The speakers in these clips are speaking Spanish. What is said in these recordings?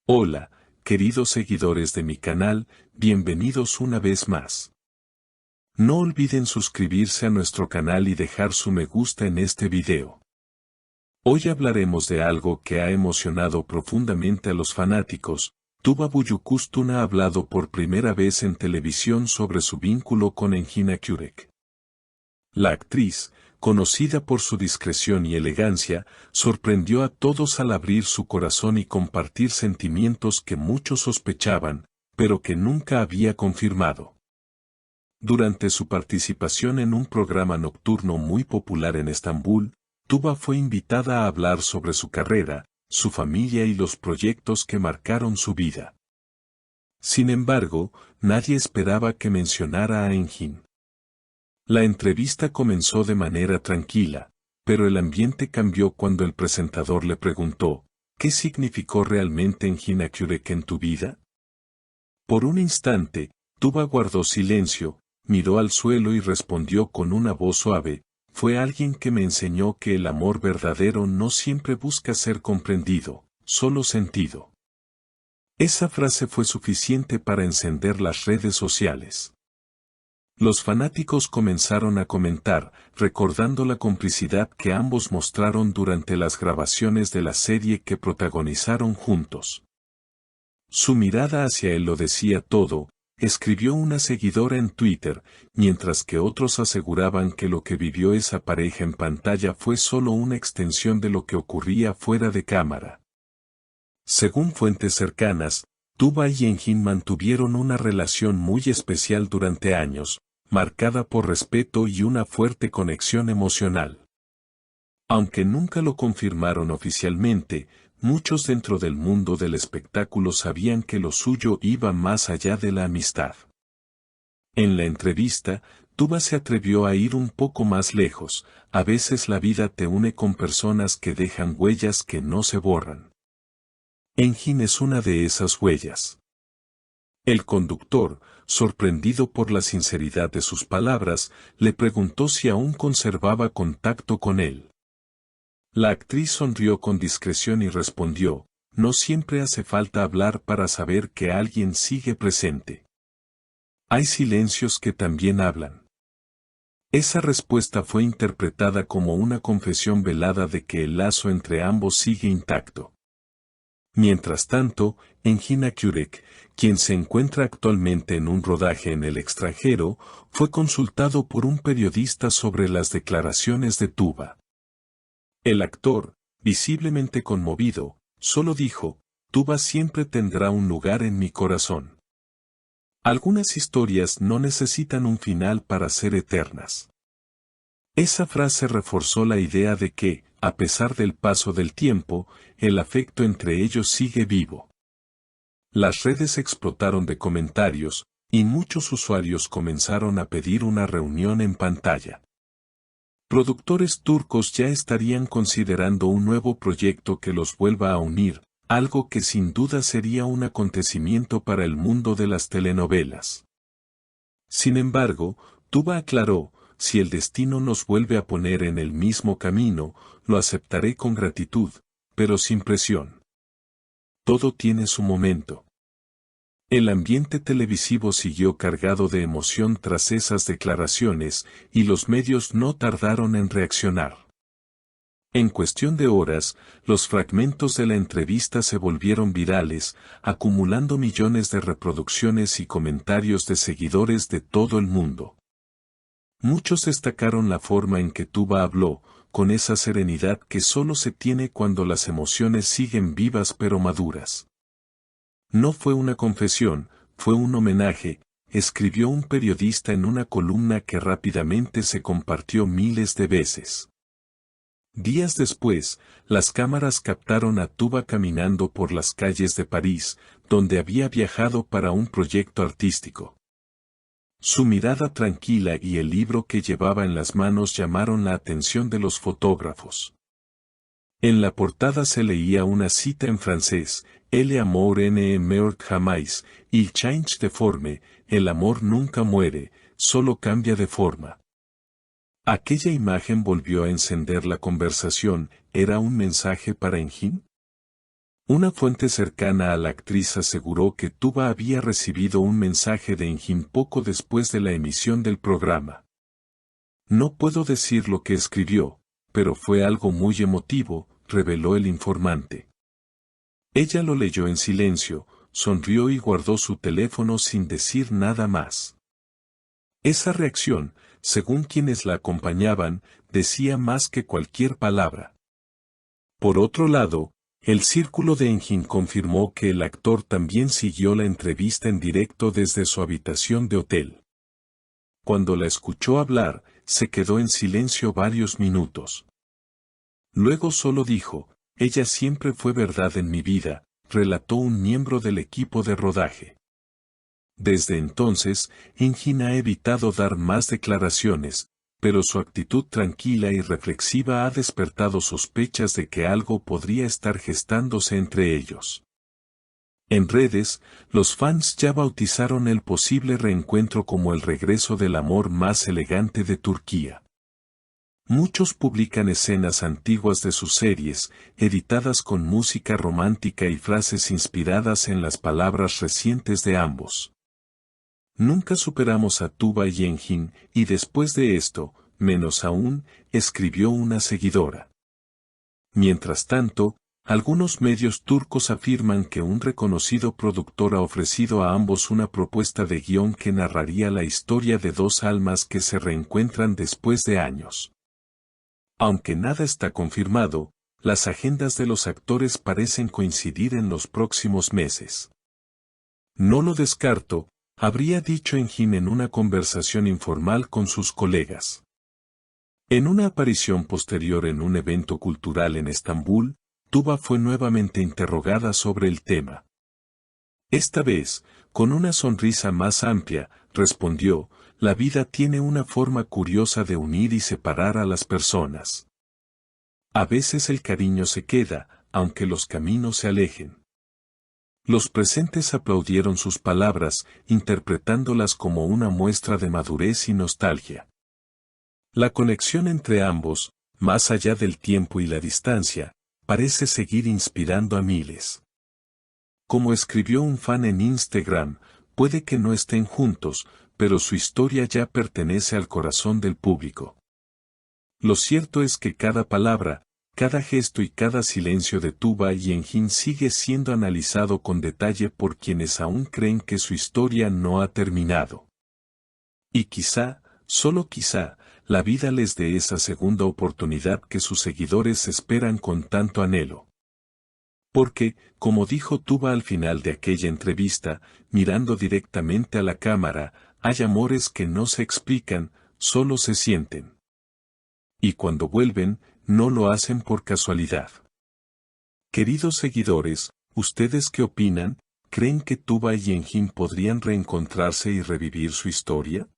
Hola, queridos seguidores de mi canal, bienvenidos una vez más. No olviden suscribirse a nuestro canal y dejar su me gusta en este video. Hoy hablaremos de algo que ha emocionado profundamente a los fanáticos. Tuba Büyüküstün ha hablado por primera vez en televisión sobre su vínculo con Engin Akyürek. La actriz, conocida por su discreción y elegancia, sorprendió a todos al abrir su corazón y compartir sentimientos que muchos sospechaban, pero que nunca había confirmado. Durante su participación en un programa nocturno muy popular en Estambul, Tuba fue invitada a hablar sobre su carrera, su familia y los proyectos que marcaron su vida. Sin embargo, nadie esperaba que mencionara a Engin. La entrevista comenzó de manera tranquila, pero el ambiente cambió cuando el presentador le preguntó, ¿qué significó realmente Engin Akyürek en tu vida? Por un instante, Tuba guardó silencio, miró al suelo y respondió con una voz suave, fue alguien que me enseñó que el amor verdadero no siempre busca ser comprendido, solo sentido. Esa frase fue suficiente para encender las redes sociales. Los fanáticos comenzaron a comentar, recordando la complicidad que ambos mostraron durante las grabaciones de la serie que protagonizaron juntos. Su mirada hacia él lo decía todo, escribió una seguidora en Twitter, mientras que otros aseguraban que lo que vivió esa pareja en pantalla fue solo una extensión de lo que ocurría fuera de cámara. Según fuentes cercanas, Tuba y Engin mantuvieron una relación muy especial durante años, marcada por respeto y una fuerte conexión emocional. Aunque nunca lo confirmaron oficialmente, muchos dentro del mundo del espectáculo sabían que lo suyo iba más allá de la amistad. En la entrevista, Tuba se atrevió a ir un poco más lejos, a veces la vida te une con personas que dejan huellas que no se borran. Engin es una de esas huellas. El conductor, sorprendido por la sinceridad de sus palabras, le preguntó si aún conservaba contacto con él. La actriz sonrió con discreción y respondió, no siempre hace falta hablar para saber que alguien sigue presente. Hay silencios que también hablan. Esa respuesta fue interpretada como una confesión velada de que el lazo entre ambos sigue intacto. Mientras tanto, Engin Akyürek, quien se encuentra actualmente en un rodaje en el extranjero, fue consultado por un periodista sobre las declaraciones de Tuba. El actor, visiblemente conmovido, solo dijo, Tuba siempre tendrá un lugar en mi corazón. Algunas historias no necesitan un final para ser eternas. Esa frase reforzó la idea de que, a pesar del paso del tiempo, el afecto entre ellos sigue vivo. Las redes explotaron de comentarios, y muchos usuarios comenzaron a pedir una reunión en pantalla. Productores turcos ya estarían considerando un nuevo proyecto que los vuelva a unir, algo que sin duda sería un acontecimiento para el mundo de las telenovelas. Sin embargo, Tuba aclaró, si el destino nos vuelve a poner en el mismo camino, lo aceptaré con gratitud, pero sin presión. Todo tiene su momento. El ambiente televisivo siguió cargado de emoción tras esas declaraciones, y los medios no tardaron en reaccionar. En cuestión de horas, los fragmentos de la entrevista se volvieron virales, acumulando millones de reproducciones y comentarios de seguidores de todo el mundo. Muchos destacaron la forma en que Tuba habló, con esa serenidad que solo se tiene cuando las emociones siguen vivas pero maduras. No fue una confesión, fue un homenaje, escribió un periodista en una columna que rápidamente se compartió miles de veces. Días después, las cámaras captaron a Tuba caminando por las calles de París, donde había viajado para un proyecto artístico. Su mirada tranquila y el libro que llevaba en las manos llamaron la atención de los fotógrafos. En la portada se leía una cita en francés, El amour ne meurt jamais, il change de forme, el amor nunca muere, solo cambia de forma. Aquella imagen volvió a encender la conversación, ¿era un mensaje para Engin? Una fuente cercana a la actriz aseguró que Tuba había recibido un mensaje de Enjin poco después de la emisión del programa. No puedo decir lo que escribió, pero fue algo muy emotivo, reveló el informante. Ella lo leyó en silencio, sonrió y guardó su teléfono sin decir nada más. Esa reacción, según quienes la acompañaban, decía más que cualquier palabra. Por otro lado, el círculo de Enjin confirmó que el actor también siguió la entrevista en directo desde su habitación de hotel. Cuando la escuchó hablar, se quedó en silencio varios minutos. Luego solo dijo, «Ella siempre fue verdad en mi vida», relató un miembro del equipo de rodaje. Desde entonces, Enjin ha evitado dar más declaraciones, pero su actitud tranquila y reflexiva ha despertado sospechas de que algo podría estar gestándose entre ellos. En redes, los fans ya bautizaron el posible reencuentro como el regreso del amor más elegante de Turquía. Muchos publican escenas antiguas de sus series, editadas con música romántica y frases inspiradas en las palabras recientes de ambos. Nunca superamos a Tuba y Enjin, y después de esto, menos aún, escribió una seguidora. Mientras tanto, algunos medios turcos afirman que un reconocido productor ha ofrecido a ambos una propuesta de guión que narraría la historia de dos almas que se reencuentran después de años. Aunque nada está confirmado, las agendas de los actores parecen coincidir en los próximos meses. No lo descarto, habría dicho Enjin en una conversación informal con sus colegas. En una aparición posterior en un evento cultural en Estambul, Tuba fue nuevamente interrogada sobre el tema. Esta vez, con una sonrisa más amplia, respondió, «La vida tiene una forma curiosa de unir y separar a las personas. A veces el cariño se queda, aunque los caminos se alejen». Los presentes aplaudieron sus palabras, interpretándolas como una muestra de madurez y nostalgia. La conexión entre ambos, más allá del tiempo y la distancia, parece seguir inspirando a miles. Como escribió un fan en Instagram, puede que no estén juntos, pero su historia ya pertenece al corazón del público. Lo cierto es que cada palabra, cada gesto y cada silencio de Tuba y Enjin sigue siendo analizado con detalle por quienes aún creen que su historia no ha terminado. Y quizá, solo quizá, la vida les dé esa segunda oportunidad que sus seguidores esperan con tanto anhelo. Porque, como dijo Tuba al final de aquella entrevista, mirando directamente a la cámara, hay amores que no se explican, solo se sienten. Y cuando vuelven, no lo hacen por casualidad. Queridos seguidores, ¿ustedes qué opinan? ¿Creen que Tuba y Enjin podrían reencontrarse y revivir su historia?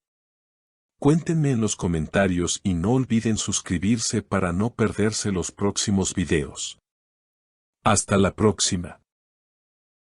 Cuéntenme en los comentarios y no olviden suscribirse para no perderse los próximos videos. Hasta la próxima.